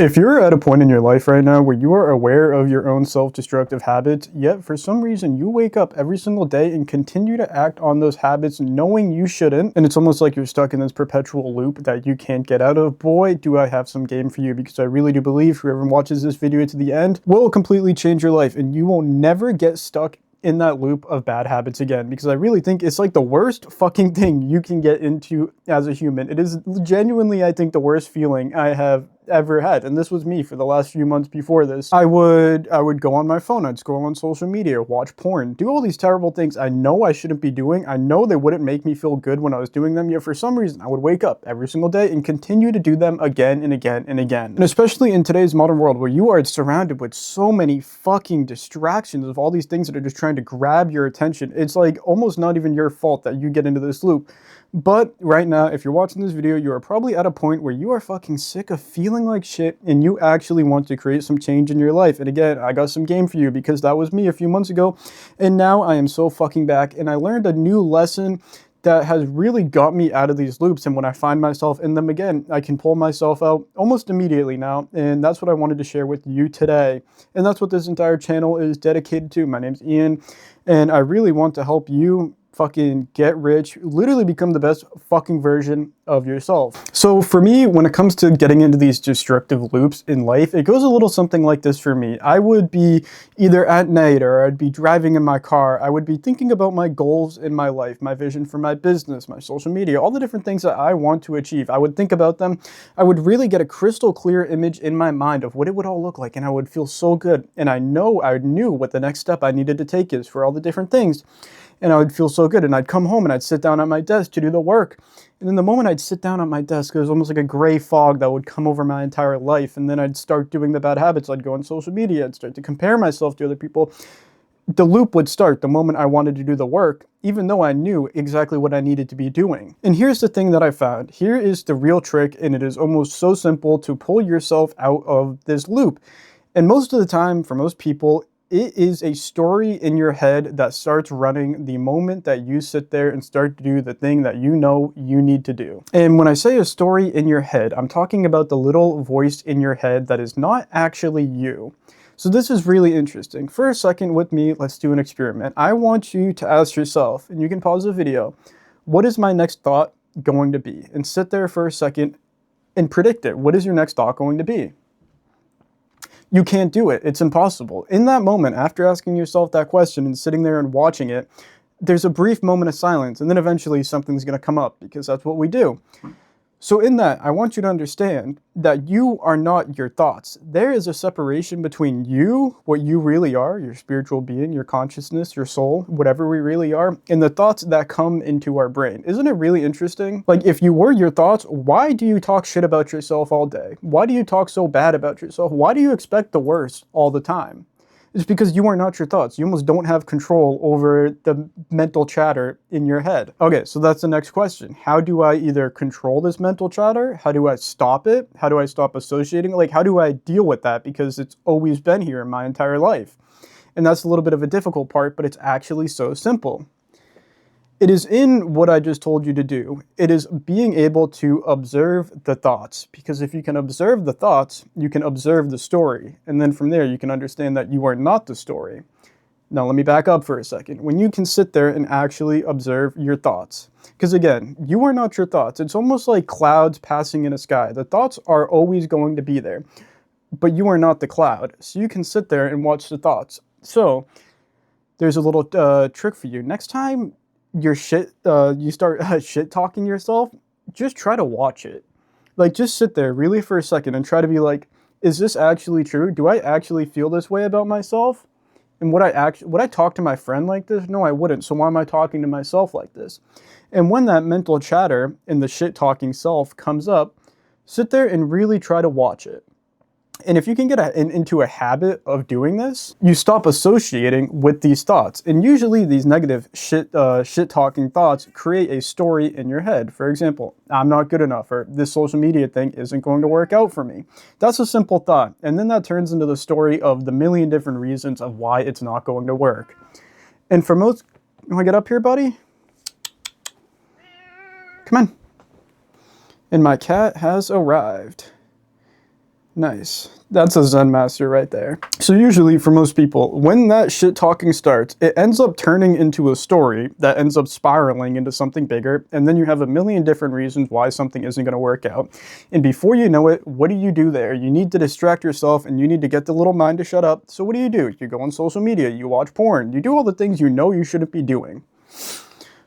If you're at a point in your life right now where you are aware of your own self-destructive habits, yet for some reason you wake up every single day and continue to act on those habits knowing you shouldn't, and it's almost like you're stuck in this perpetual loop that you can't get out of, boy, do I have some game for you, because I really do believe whoever watches this video to the end will completely change your life and you will never get stuck in that loop of bad habits again, because I really think it's like the worst fucking thing you can get into as a human. It is genuinely, I think, the worst feeling I have ever had, and this was me for the last few months before this. I would go on my phone, I'd scroll on social media, watch porn, do all these terrible things I know I shouldn't be doing. I know they wouldn't make me feel good when I was doing them, yet for some reason I would wake up every single day and continue to do them again and again and again. And especially in today's modern world where you are surrounded with so many fucking distractions of all these things that are just trying to grab your attention, it's like almost not even your fault that you get into this loop. But right now, if you're watching this video, you are probably at a point where you are fucking sick of feeling like shit and you actually want to create some change in your life. And again, I got some game for you because that was me a few months ago. And now I am so fucking back, and I learned a new lesson that has really got me out of these loops. And when I find myself in them again, I can pull myself out almost immediately now. And that's what I wanted to share with you today. And that's what this entire channel is dedicated to. My name's Ian, and I really want to help you fucking get rich, literally become the best fucking version of yourself. So for me, when it comes to getting into these destructive loops in life, it goes a little something like this for me. I would be either at night or I'd be driving in my car. I would be thinking about my goals in my life, my vision for my business, my social media, all the different things that I want to achieve. I would think about them. I would really get a crystal clear image in my mind of what it would all look like, and I would feel so good. And I knew what the next step I needed to take is for all the different things. And I would feel so good, and I'd come home and I'd sit down at my desk to do the work. And then the moment I'd sit down at my desk, it was almost like a gray fog that would come over my entire life. And then I'd start doing the bad habits. I'd go on social media, I'd start to compare myself to other people. The loop would start the moment I wanted to do the work, even though I knew exactly what I needed to be doing. And here's the thing that I found. Here is the real trick, and it is almost so simple to pull yourself out of this loop. And most of the time, for most people, it is a story in your head that starts running the moment that you sit there and start to do the thing that you know you need to do. And when I say a story in your head, I'm talking about the little voice in your head that is not actually you. So this is really interesting. For a second with me, let's do an experiment. I want you to ask yourself, and you can pause the video, what is my next thought going to be? And sit there for a second and predict it. What is your next thought going to be? You can't do it. It's impossible. In that moment, after asking yourself that question and sitting there and watching it, there's a brief moment of silence, and then eventually something's going to come up, because that's what we do. So in that, I want you to understand that you are not your thoughts. There is a separation between you, what you really are, your spiritual being, your consciousness, your soul, whatever we really are, and the thoughts that come into our brain. Isn't it really interesting? Like, if you were your thoughts, why do you talk shit about yourself all day? Why do you talk so bad about yourself? Why do you expect the worst all the time? It's because you are not your thoughts. You almost don't have control over the mental chatter in your head. Okay, so that's the next question. How do I either control this mental chatter? How do I stop it? How do I stop associating? Like, how do I deal with that? Because it's always been here in my entire life. And that's a little bit of a difficult part, but it's actually so simple. It is in what I just told you to do. It is being able to observe the thoughts, because if you can observe the thoughts, you can observe the story. And then from there, you can understand that you are not the story. Now, let me back up for a second. When you can sit there and actually observe your thoughts, because again, you are not your thoughts. It's almost like clouds passing in a sky. The thoughts are always going to be there, but you are not the cloud. So you can sit there and watch the thoughts. So there's a little trick for you. Next time you start shit talking yourself, just try to watch it. Like, just sit there really for a second and try to be like, is this actually true? Do I actually feel this way about myself? And would I talk to my friend like this? No, I wouldn't. So why am I talking to myself like this? And when that mental chatter and the shit talking self comes up, sit there and really try to watch it. And if you can get into a habit of doing this, you stop associating with these thoughts. And usually these negative shit-talking thoughts create a story in your head. For example, I'm not good enough, or this social media thing isn't going to work out for me. That's a simple thought. And then that turns into the story of the million different reasons of why it's not going to work. And for most, you want to get up here, buddy? Come on. And my cat has arrived. Nice. That's a Zen master right there. So usually for most people, when that shit talking starts, it ends up turning into a story that ends up spiraling into something bigger. And then you have a million different reasons why something isn't going to work out. And before you know it, what do you do there? You need to distract yourself and you need to get the little mind to shut up. So what do? You go on social media, you watch porn, you do all the things you know you shouldn't be doing.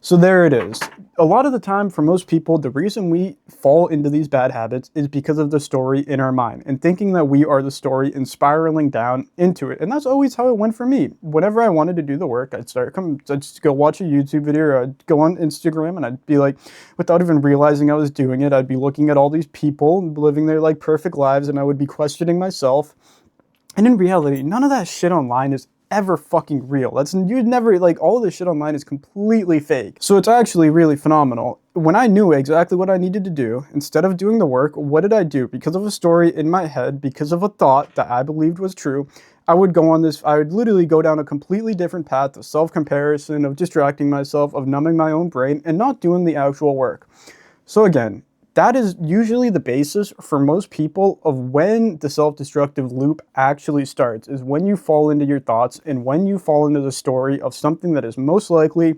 So there it is. A lot of the time, for most people, the reason we fall into these bad habits is because of the story in our mind and thinking that we are the story and spiraling down into it. And that's always how it went for me. Whenever I wanted to do the work, I'd just go watch a YouTube video, or I'd go on Instagram, and I'd be like, without even realizing I was doing it, I'd be looking at all these people living their like perfect lives, and I would be questioning myself. And in reality, none of that shit online is ever fucking real. You'd never, like, all of this shit online is completely fake. So it's actually really phenomenal. When I knew exactly what I needed to do, instead of doing the work, what did I do? Because of a story in my head, because of a thought that I believed was true, I would literally go down a completely different path of self-comparison, of distracting myself, of numbing my own brain, and not doing the actual work. So again, that is usually the basis for most people of when the self-destructive loop actually starts, is when you fall into your thoughts and when you fall into the story of something that is most likely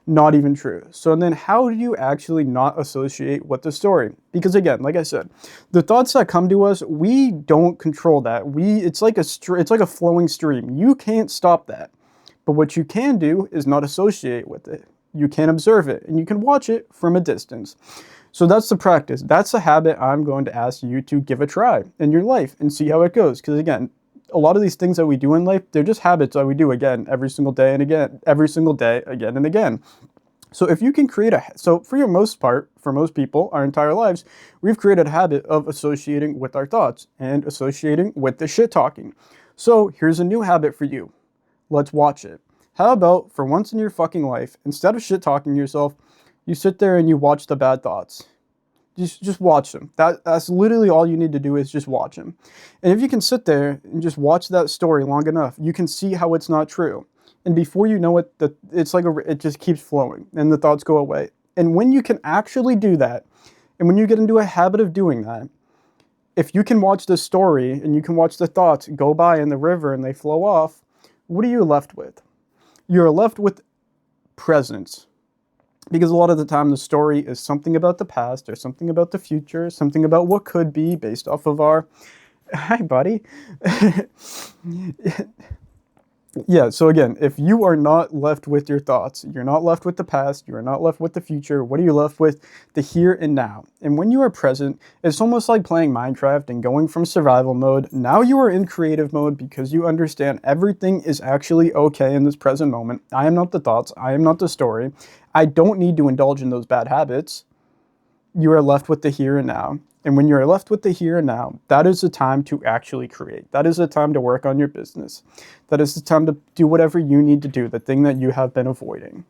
not even true. So then how do you actually not associate with the story? Because again, like I said, the thoughts that come to us, we don't control that. It's like a flowing stream. You can't stop that. But what you can do is not associate with it. You can observe it and you can watch it from a distance. So that's the practice. That's the habit I'm going to ask you to give a try in your life and see how it goes. Because again, a lot of these things that we do in life, they're just habits that we do again, every single day and again, every single day, again and again. So if you can so for the most part, for most people, our entire lives, we've created a habit of associating with our thoughts and associating with the shit talking. So here's a new habit for you. Let's watch it. How about for once in your fucking life, instead of shit talking yourself, you sit there and you watch the bad thoughts. Just watch them. That's literally all you need to do is just watch them. And if you can sit there and just watch that story long enough, you can see how it's not true. And before you know it, it just keeps flowing and the thoughts go away. And when you can actually do that, and when you get into a habit of doing that, if you can watch the story and you can watch the thoughts go by in the river and they flow off, what are you left with? You're left with presence. Because a lot of the time the story is something about the past or something about the future, something about what could be based off of our... Hi, buddy. Yeah, so again, if you are not left with your thoughts, you're not left with the past, you are not left with the future, what are you left with? The here and now. And when you are present, it's almost like playing Minecraft and going from survival mode. Now you are in creative mode because you understand everything is actually okay in this present moment. I am not the thoughts, I am not the story. I don't need to indulge in those bad habits. You are left with the here and now. And when you're left with the here and now, that is the time to actually create. That is the time to work on your business. That is the time to do whatever you need to do, the thing that you have been avoiding.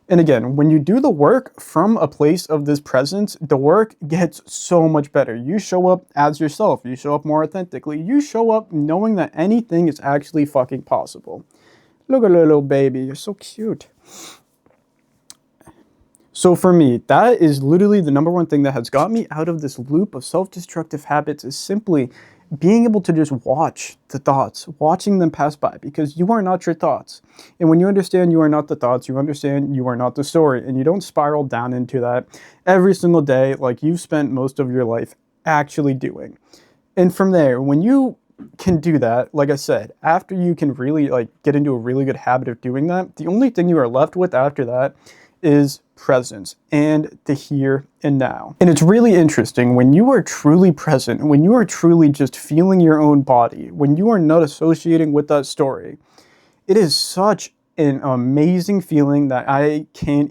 And again, when you do the work from a place of this presence, the work gets so much better. You show up as yourself. You show up more authentically. You show up knowing that anything is actually fucking possible. Look at little baby. You're so cute. So for me, that is literally the number one thing that has got me out of this loop of self-destructive habits, is simply being able to just watch the thoughts, watching them pass by, because you are not your thoughts. And when you understand you are not the thoughts, you understand you are not the story, and you don't spiral down into that every single day like you've spent most of your life actually doing. And from there, when you can do that, like I said, after you can really get into a really good habit of doing that, the only thing you are left with after that is presence and the here and now. And it's really interesting when you are truly present, when you are truly just feeling your own body, when you are not associating with that story, it is such an amazing feeling that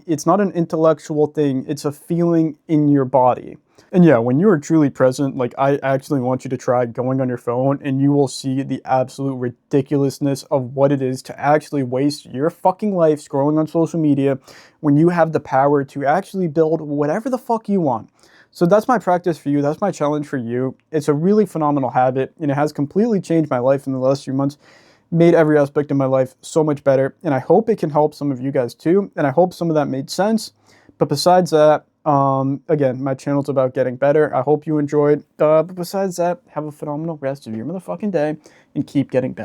it's not an intellectual thing, it's a feeling in your body. And yeah, when you are truly present, I actually want you to try going on your phone and you will see the absolute ridiculousness of what it is to actually waste your fucking life scrolling on social media when you have the power to actually build whatever the fuck you want. So that's my practice for you. That's my challenge for you. It's a really phenomenal habit and it has completely changed my life in the last few months, made every aspect of my life so much better. And I hope it can help some of you guys too. And I hope some of that made sense. But besides that, Again, my channel's about getting better. I hope you enjoyed. But besides that, have a phenomenal rest of your motherfucking day and keep getting better.